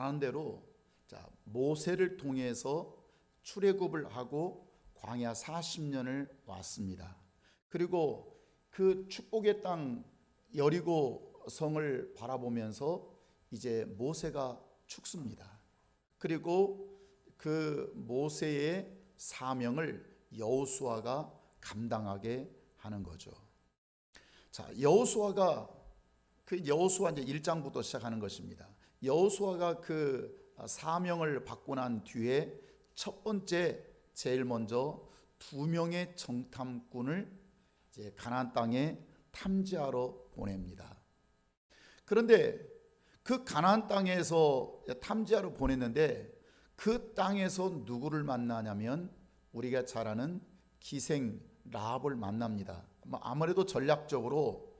아는 대로 모세를 통해서 출애굽을 하고 광야 40년을 왔습니다. 그리고 그 축복의 땅 여리고 성을 바라보면서 이제 모세가 죽습니다. 그리고 그 모세의 사명을 여호수아가 감당하게 하는 거죠. 자, 여호수아가 여호수아 이제 1장부터 시작하는 것입니다. 여호수아가 그 사명을 받고 난 뒤에 첫 번째 제일 먼저 2명의 정탐꾼을 이제 가나안 땅에 탐지하러 보냅니다. 그런데 그 가나안 땅에서 탐지하러 보냈는데 그 땅에서 누구를 만나냐면 우리가 잘 아는 기생 라합을 만납니다. 아무래도 전략적으로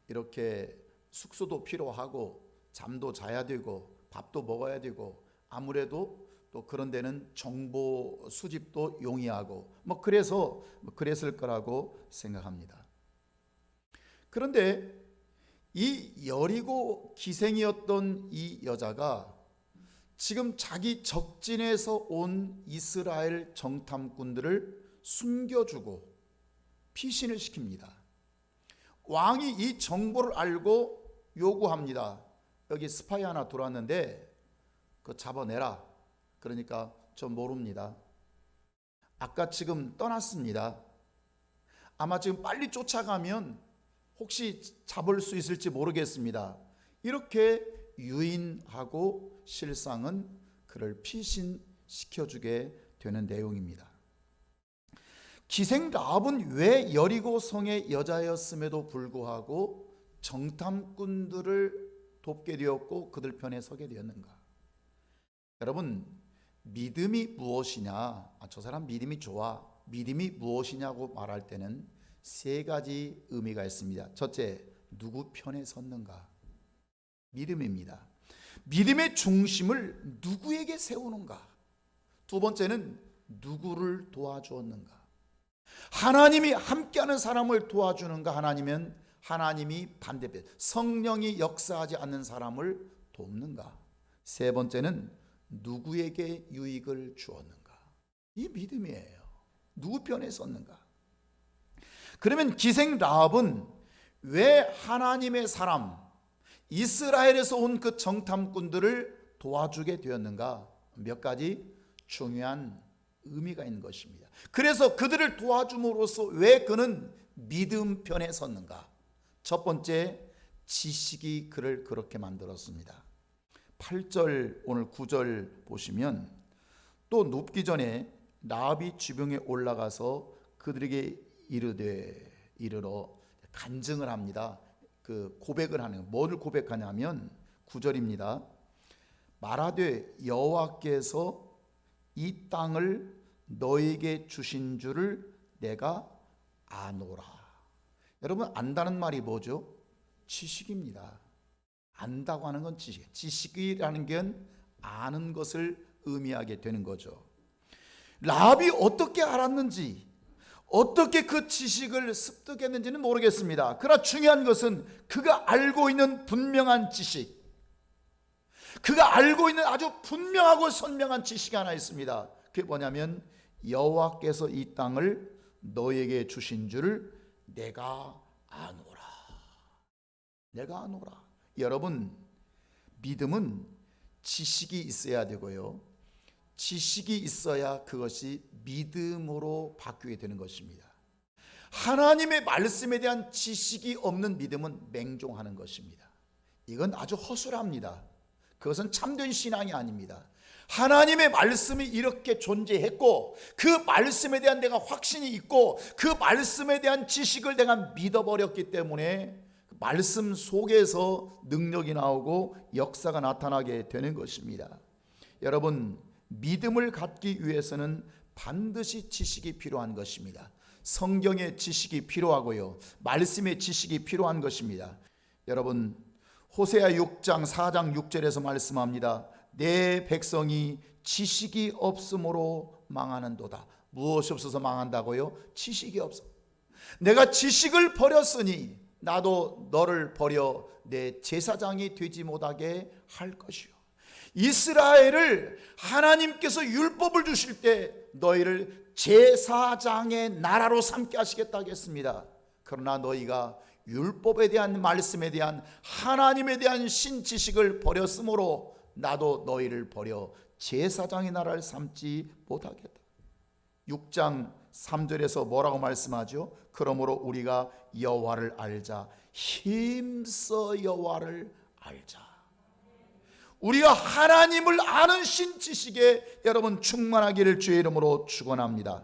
이렇게 숙소도 필요하고 잠도 자야 되고 밥도 먹어야 되고 아무래도 또 그런 데는 정보 수집도 용이하고 그래서 그랬을 거라고 생각합니다. 그런데 이 여리고 기생이었던 이 여자가 지금 자기 적진에서 온 이스라엘 정탐꾼들을 숨겨주고 피신을 시킵니다. 왕이 이 정보를 알고 요구합니다. 여기 스파이 하나 들어왔는데 그거 잡아내라. 그러니까 저 모릅니다. 아까 지금 떠났습니다. 아마 지금 빨리 쫓아가면 혹시 잡을 수 있을지 모르겠습니다. 이렇게 유인하고 실상은 그를 피신시켜주게 되는 내용입니다. 기생 라합은 왜 여리고 성의 여자였음에도 불구하고 정탐꾼들을 돕게 되었고 그들 편에 서게 되었는가? 여러분, 믿음이 무엇이냐? 저 사람 믿음이 좋아. 믿음이 무엇이냐고 말할 때는 세 가지 의미가 있습니다. 첫째, 누구 편에 섰는가? 믿음입니다. 믿음의 중심을 누구에게 세우는가? 두 번째는 누구를 도와주었는가? 하나님이 함께하는 사람을 도와주는가? 하나님은 하나님이 반대편 성령이 역사하지 않는 사람을 돕는가? 세 번째는 누구에게 유익을 주었는가? 이 믿음이에요. 누구 편에 섰는가? 그러면 기생 라합은 왜 하나님의 사람 이스라엘에서 온 그 정탐꾼들을 도와주게 되었는가? 몇 가지 중요한 의미가 있는 것입니다. 그래서 그들을 도와줌으로써 왜 그는 믿음 편에 섰는가? 첫 번째, 지식이 그를 그렇게 만들었습니다. 8절 오늘 9절 보시면 또 눕기 전에 라합이 지붕에 올라가서 그들에게 이르러 간증을 합니다. 그 고백을 하는, 뭐를 고백하냐면 9절입니다. 말하되 여호와께서 이 땅을 너에게 주신 줄을 내가 아노라. 여러분, 안다는 말이 뭐죠? 지식입니다. 안다고 하는 건 지식. 지식이라는 게 아는 것을 의미하게 되는 거죠. 라합이 어떻게 알았는지, 어떻게 그 지식을 습득했는지는 모르겠습니다. 그러나 중요한 것은 그가 알고 있는 분명한 지식, 그가 알고 있는 아주 분명하고 선명한 지식이 하나 있습니다. 그게 뭐냐면 여호와께서 이 땅을 너에게 주신 줄을 내가 아노라. 내가 아노라. 여러분, 믿음은 지식이 있어야 되고요, 지식이 있어야 그것이 믿음으로 바뀌게 되는 것입니다. 하나님의 말씀에 대한 지식이 없는 믿음은 맹종하는 것입니다. 이건 아주 허술합니다. 그것은 참된 신앙이 아닙니다. 하나님의 말씀이 이렇게 존재했고 그 말씀에 대한 내가 확신이 있고 그 말씀에 대한 지식을 내가 믿어버렸기 때문에 말씀 속에서 능력이 나오고 역사가 나타나게 되는 것입니다. 여러분, 믿음을 갖기 위해서는 반드시 지식이 필요한 것입니다. 성경의 지식이 필요하고요, 말씀의 지식이 필요한 것입니다. 여러분, 호세아 6장 4장 6절에서 말씀합니다. 내 백성이 지식이 없으므로 망하는도다. 무엇이 없어서 망한다고요? 지식이 없어. 내가 지식을 버렸으니 나도 너를 버려 내 제사장이 되지 못하게 할 것이요. 이스라엘을 하나님께서 율법을 주실 때 너희를 제사장의 나라로 삼게 하시겠다고 했습니다. 그러나 너희가 율법에 대한 말씀에 대한 하나님에 대한 신지식을 버렸으므로 나도 너희를 버려 제사장의 나라를 삼지 못하겠다. 6장 3절에서 뭐라고 말씀하죠? 그러므로 우리가 여호와를 알자. 힘써 여호와를 알자. 우리가 하나님을 아는 신지식에 여러분 충만하기를 주의 이름으로 축원합니다.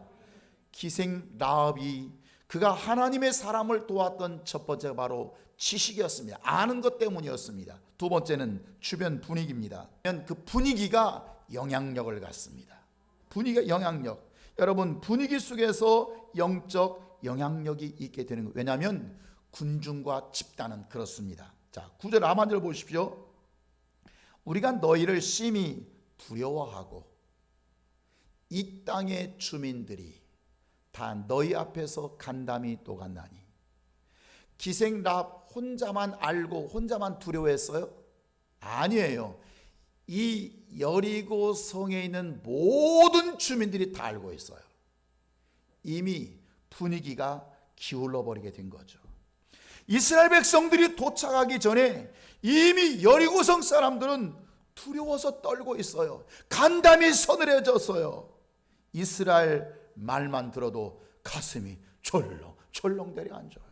기생 라합이 그가 하나님의 사람을 도왔던 첫 번째가 바로 지식이었습니다. 아는 것 때문이었습니다. 두 번째는 주변 분위기입니다. 그 분위기가 영향력을 갖습니다. 분위기가 영향력. 여러분 분위기 속에서 영적 영향력이 있게 되는 거예요. 왜냐하면 군중과 집단은 그렇습니다. 자, 9절 하반절 보십시오. 우리가 너희를 심히 두려워하고 이 땅의 주민들이 다 너희 앞에서 간담이 또갔나니. 기생 라합 혼자만 알고 혼자만 두려워했어요? 아니에요. 이 여리고 성에 있는 모든 주민들이 다 알고 있어요. 이미 분위기가 기울어 버리게 된 거죠. 이스라엘 백성들이 도착하기 전에 이미 여리고성 사람들은 두려워서 떨고 있어요. 간담이 서늘해졌어요. 이스라엘 말만 들어도 가슴이 철렁철렁 내려앉아요.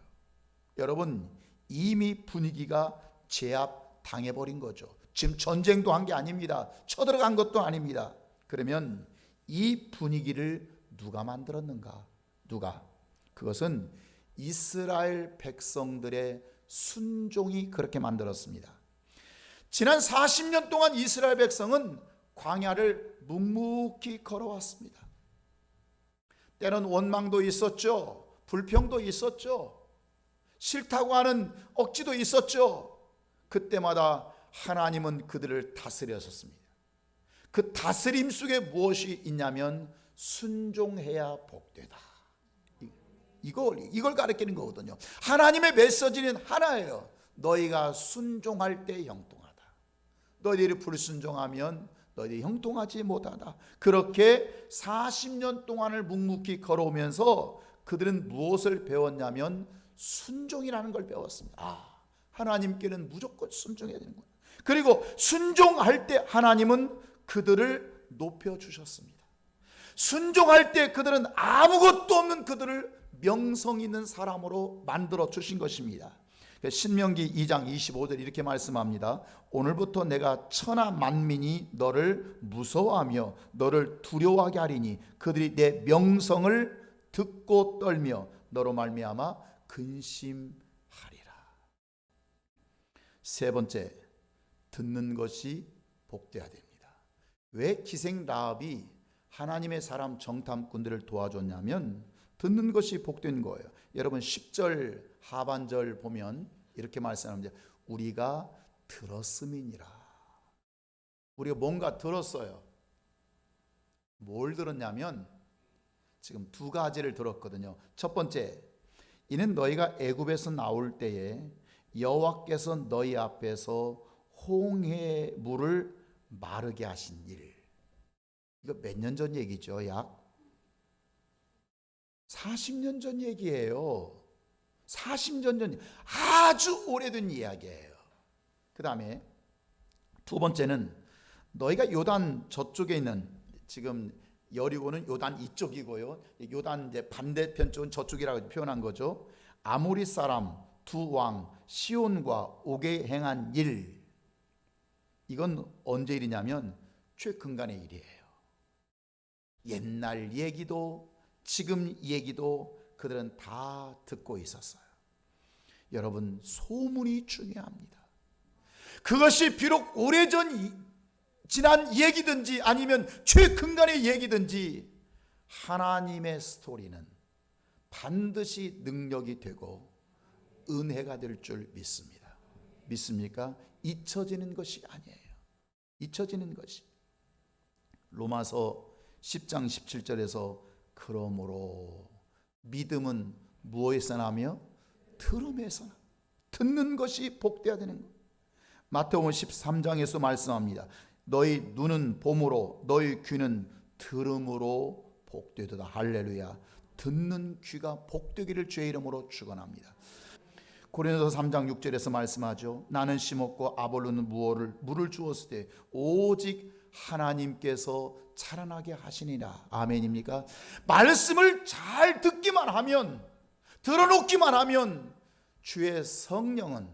여러분 이미 분위기가 제압 당해버린 거죠. 지금 전쟁도 한 게 아닙니다. 쳐들어간 것도 아닙니다. 그러면 이 분위기를 누가 만들었는가? 누가? 그것은 이스라엘 백성들의 순종이 그렇게 만들었습니다. 지난 40년 동안 이스라엘 백성은 광야를 묵묵히 걸어왔습니다. 때론 원망도 있었죠. 불평도 있었죠. 싫다고 하는 억지도 있었죠. 그때마다 하나님은 그들을 다스렸었습니다. 그 다스림 속에 무엇이 있냐면 순종해야 복되다. 이걸 가르치는 거거든요. 하나님의 메시지는 하나예요. 너희가 순종할 때 형통하다. 너희들이 불순종하면 너희들이 형통하지 못하다. 그렇게 40년 동안을 묵묵히 걸어오면서 그들은 무엇을 배웠냐면 순종이라는 걸 배웠습니다. 하나님께는 무조건 순종해야 되는 거예요. 그리고 순종할 때 하나님은 그들을 높여주셨습니다. 순종할 때 그들은 아무것도 없는 그들을 명성 있는 사람으로 만들어 주신 것입니다. 신명기 2장 25절 이렇게 말씀합니다. 오늘부터 내가 천하 만민이 너를 무서워하며 너를 두려워하게 하리니 그들이 내 명성을 듣고 떨며 너로 말미암아 근심하리라. 세 번째, 듣는 것이 복되어야 됩니다. 왜 기생 라합이 하나님의 사람 정탐꾼들을 도와줬냐면 듣는 것이 복된 거예요. 여러분 10절 하반절 보면 이렇게 말씀합니다. 우리가 들었음이니라. 우리가 뭔가 들었어요. 뭘 들었냐면 지금 두 가지를 들었거든요. 첫 번째, 이는 너희가 애굽에서 나올 때에 여호와께서 너희 앞에서 홍해 물을 마르게 하신 일. 이거 몇 년 전 얘기죠? 약 40년 전 얘기예요. 40년 전, 아주 오래된 이야기예요. 그 다음에 두 번째는 너희가 요단 저쪽에 있는, 지금 여리고는 요단 이쪽이고요, 요단 이제 반대편 쪽은 저쪽이라고 표현한 거죠. 아모리 사람 두 왕 시온과 옥에 행한 일, 이건 언제 일이냐면 최근간의 일이에요. 옛날 얘기도 지금 얘기도 그들은 다 듣고 있었어요. 여러분, 소문이 중요합니다. 그것이 비록 오래전 지난 얘기든지 아니면 최근간의 얘기든지 하나님의 스토리는 반드시 능력이 되고 은혜가 될 줄 믿습니다. 믿습니까? 잊혀지는 것이 아니에요. 잊혀지는 것이. 로마서 10장 17절에서 그러므로 믿음은 무엇에서 나며 들음에서 나. 듣는 것이 복되어야 되는 것. 마태복음 13장에서 말씀합니다. 너희 눈은 봄으로 너희 귀는 들음으로 복되도다. 할렐루야. 듣는 귀가 복되기를 주의 이름으로 축원합니다. 고린도서 3장 6절에서 말씀하죠. 나는 심었고 아볼로는 물을 주었을 때 오직 하나님께서 자라나게 하시니라. 아멘입니까? 말씀을 잘 듣기만 하면, 들어놓기만 하면 주의 성령은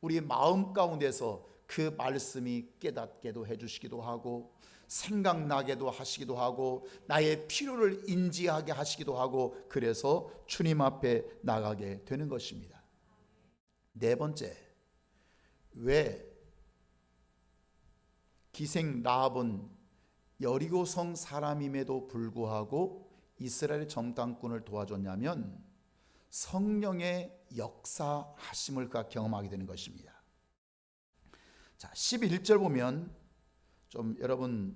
우리 마음 가운데서 그 말씀이 깨닫게도 해주시기도 하고, 생각나게도 하시기도 하고, 나의 필요를 인지하게 하시기도 하고, 그래서 주님 앞에 나가게 되는 것입니다. 네 번째, 왜 기생 라합은 여리고성 사람임에도 불구하고 이스라엘의 정탐꾼을 도와줬냐면 성령의 역사하심을 그가 경험하게 되는 것입니다. 자, 11절 보면 좀 여러분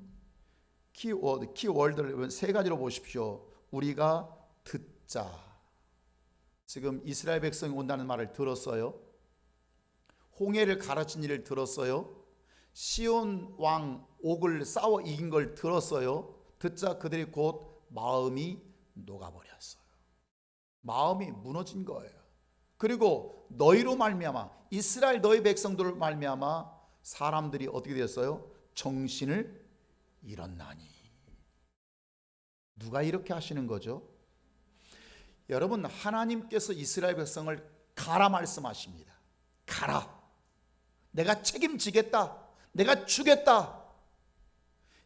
키워드를 세 가지로 보십시오. 우리가 듣자. 지금 이스라엘 백성이 온다는 말을 들었어요. 홍해를 가르친 일을 들었어요. 시온 왕 옥을 싸워 이긴 걸 들었어요. 듣자 그들이 곧 마음이 녹아버렸어요. 마음이 무너진 거예요. 그리고 너희로 말미암아, 이스라엘 너희 백성들로 말미암아 사람들이 어떻게 됐어요? 정신을 잃었나니. 누가 이렇게 하시는 거죠? 여러분, 하나님께서 이스라엘 백성을 가라 말씀하십니다. 가라. 내가 책임지겠다. 내가 주겠다.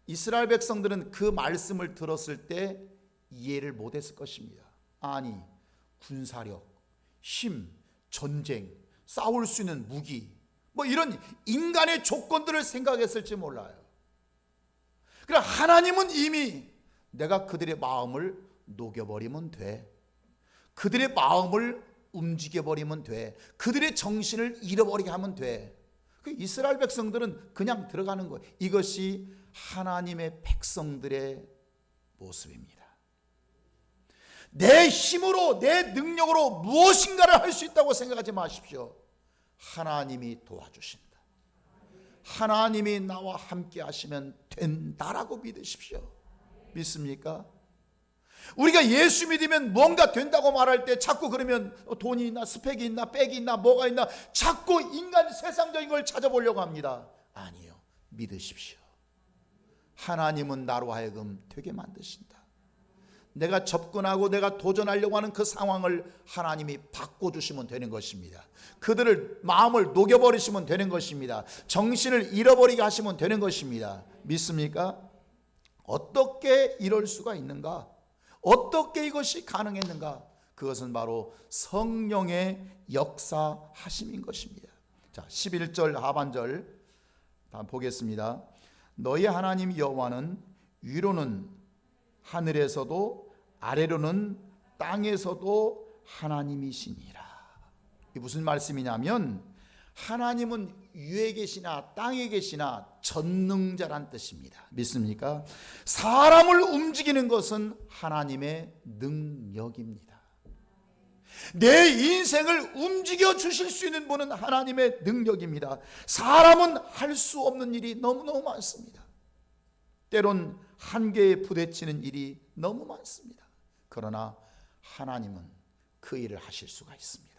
이스라엘 백성들은 그 말씀을 들었을 때 이해를 못했을 것입니다. 아니, 군사력, 힘, 전쟁, 싸울 수 있는 무기, 뭐 이런 인간의 조건들을 생각했을지 몰라요. 그러나 하나님은 이미 내가 그들의 마음을 녹여버리면 돼. 그들의 마음을 움직여버리면 돼. 그들의 정신을 잃어버리게 하면 돼. 이스라엘 백성들은 그냥 들어가는 거예요. 이것이 하나님의 백성들의 모습입니다. 내 힘으로, 내 능력으로 무엇인가를 할 수 있다고 생각하지 마십시오. 하나님이 도와주신다. 하나님이 나와 함께 하시면 된다라고 믿으십시오. 믿습니까? 우리가 예수 믿으면 뭔가 된다고 말할 때 자꾸 그러면 돈이 있나, 스펙이 있나, 백이 있나, 뭐가 있나, 자꾸 인간 세상적인 걸 찾아보려고 합니다. 아니요, 믿으십시오. 하나님은 나로 하여금 되게 만드신다. 내가 접근하고 내가 도전하려고 하는 그 상황을 하나님이 바꿔주시면 되는 것입니다. 그들을 마음을 녹여버리시면 되는 것입니다. 정신을 잃어버리게 하시면 되는 것입니다. 믿습니까? 어떻게 이럴 수가 있는가? 어떻게 이것이 가능했는가? 그것은 바로 성령의 역사하심인 것입니다. 자, 11절 하반절 다음 보겠습니다. 너희 하나님 여호와는 위로는 하늘에서도 아래로는 땅에서도 하나님이시니라. 이게 무슨 말씀이냐면 하나님은 위에 계시나 땅에 계시나 전능자란 뜻입니다. 믿습니까? 사람을 움직이는 것은 하나님의 능력입니다. 내 인생을 움직여 주실 수 있는 분은 하나님의 능력입니다. 사람은 할 수 없는 일이 너무너무 많습니다. 때론 한계에 부딪히는 일이 너무 많습니다. 그러나 하나님은 그 일을 하실 수가 있습니다.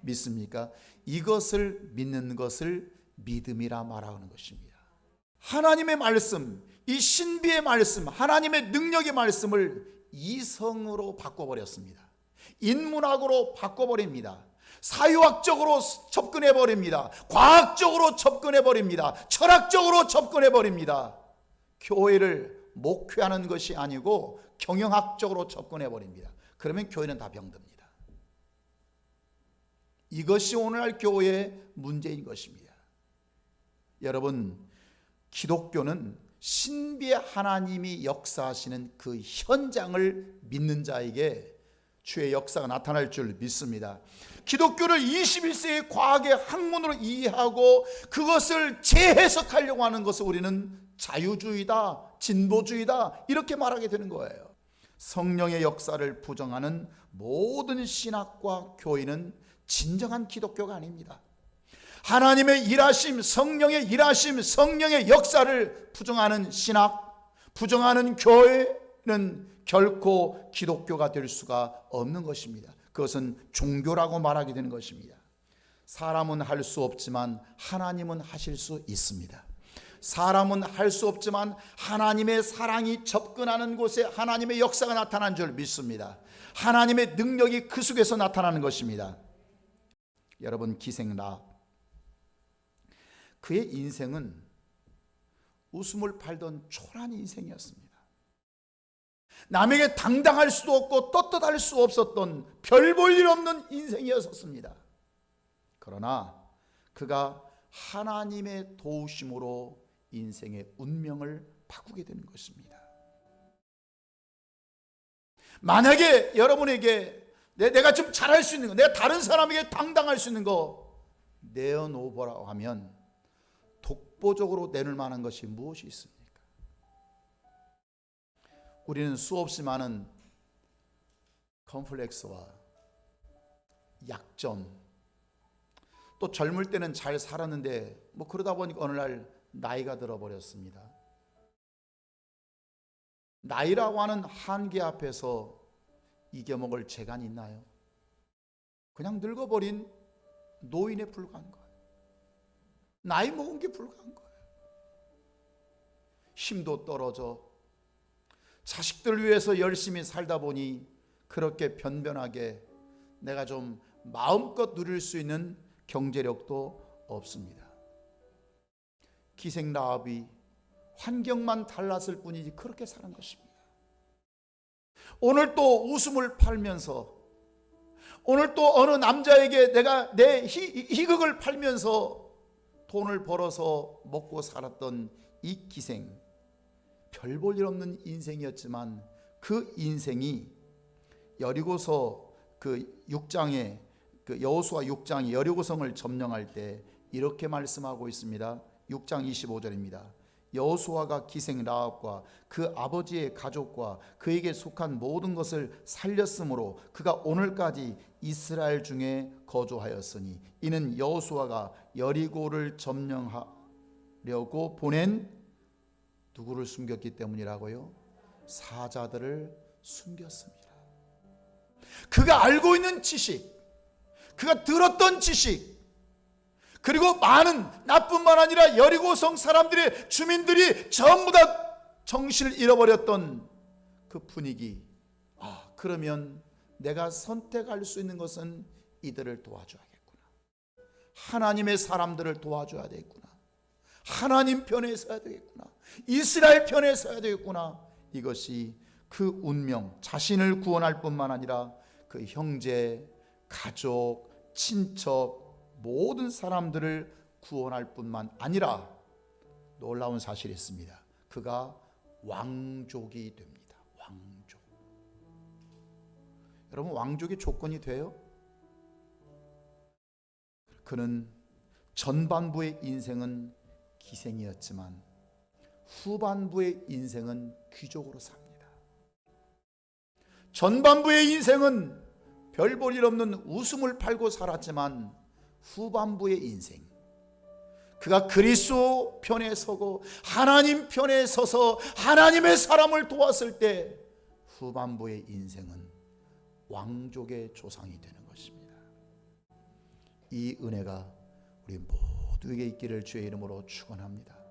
믿습니까? 이것을 믿는 것을 믿음이라 말하는 것입니다. 하나님의 말씀, 이 신비의 말씀, 하나님의 능력의 말씀을 이성으로 바꿔버렸습니다. 인문학으로 바꿔버립니다. 사유학적으로 접근해버립니다. 과학적으로 접근해버립니다. 철학적으로 접근해버립니다. 교회를 목회하는 것이 아니고 경영학적으로 접근해버립니다. 그러면 교회는 다 병듭니다. 이것이 오늘날 교회의 문제인 것입니다. 여러분, 기독교는 신비의 하나님이 역사하시는 그 현장을 믿는 자에게 주의 역사가 나타날 줄 믿습니다. 기독교를 21세기 과학의 학문으로 이해하고 그것을 재해석하려고 하는 것을 우리는 자유주의다, 진보주의다 이렇게 말하게 되는 거예요. 성령의 역사를 부정하는 모든 신학과 교회는 진정한 기독교가 아닙니다. 하나님의 일하심, 성령의 일하심, 성령의 역사를 부정하는 신학, 부정하는 교회는 결코 기독교가 될 수가 없는 것입니다. 그것은 종교라고 말하게 되는 것입니다. 사람은 할 수 없지만 하나님은 하실 수 있습니다. 사람은 할 수 없지만 하나님의 사랑이 접근하는 곳에 하나님의 역사가 나타난 줄 믿습니다. 하나님의 능력이 그 속에서 나타나는 것입니다. 여러분, 기생 라합, 그의 인생은 웃음을 팔던 초라한 인생이었습니다. 남에게 당당할 수도 없고 떳떳할 수 없었던 별 볼 일 없는 인생이었습니다. 그러나 그가 하나님의 도우심으로 인생의 운명을 바꾸게 되는 것입니다. 만약에 여러분에게 내가 좀 잘할 수 있는 거, 내가 다른 사람에게 당당할 수 있는 거 내어놓으라고 하면 독보적으로 내놓을 만한 것이 무엇이 있습니까? 우리는 수없이 많은 컴플렉스와 약점, 또 젊을 때는 잘 살았는데 그러다 보니까 어느 날 나이가 들어버렸습니다. 나이라고 하는 한계 앞에서 이겨먹을 재간이 있나요? 그냥 늙어버린 노인에 불과한 거예요. 나이 먹은 게 불과한 거예요. 힘도 떨어져 자식들 위해서 열심히 살다 보니 그렇게 변변하게 내가 좀 마음껏 누릴 수 있는 경제력도 없습니다. 기생 라합이 환경만 달랐을 뿐이지 그렇게 사는 것입니다. 오늘 또 웃음을 팔면서, 오늘 또 어느 남자에게 내가 내 희극을 팔면서 돈을 벌어서 먹고 살았던 이 기생, 별 볼 일 없는 인생이었지만 그 인생이 여리고서 그 6장에 그 여호수아 6장이 여리고성을 점령할 때 이렇게 말씀하고 있습니다. 6장 25절입니다. 여호수아가 기생 라합과 그 아버지의 가족과 그에게 속한 모든 것을 살렸으므로 그가 오늘까지 이스라엘 중에 거주하였으니 이는 여호수아가 여리고를 점령하려고 보낸 누구를 숨겼기 때문이라고요? 사자들을 숨겼습니다. 그가 알고 있는 지식, 그가 들었던 지식, 그리고 많은 나뿐만 아니라 여리고성 사람들의 주민들이 전부 다 정신을 잃어버렸던 그 분위기. 그러면 내가 선택할 수 있는 것은 이들을 도와줘야겠구나. 하나님의 사람들을 도와줘야 되겠구나. 하나님 편에 서야 되겠구나. 이스라엘 편에 서야 되겠구나. 이것이 그 운명, 자신을 구원할 뿐만 아니라 그 형제, 가족, 친척, 모든 사람들을 구원할 뿐만 아니라 놀라운 사실이 있습니다. 그가 왕족이 됩니다. 왕족. 여러분, 왕족의 조건이 돼요? 그는 전반부의 인생은 기생이었지만 후반부의 인생은 귀족으로 삽니다. 전반부의 인생은 별 볼 일 없는 웃음을 팔고 살았지만 후반부의 인생, 그가 그리스도 편에 서고 하나님 편에 서서 하나님의 사람을 도왔을 때 후반부의 인생은 왕족의 조상이 되는 것입니다. 이 은혜가 우리 모두에게 있기를 주의 이름으로 축원합니다.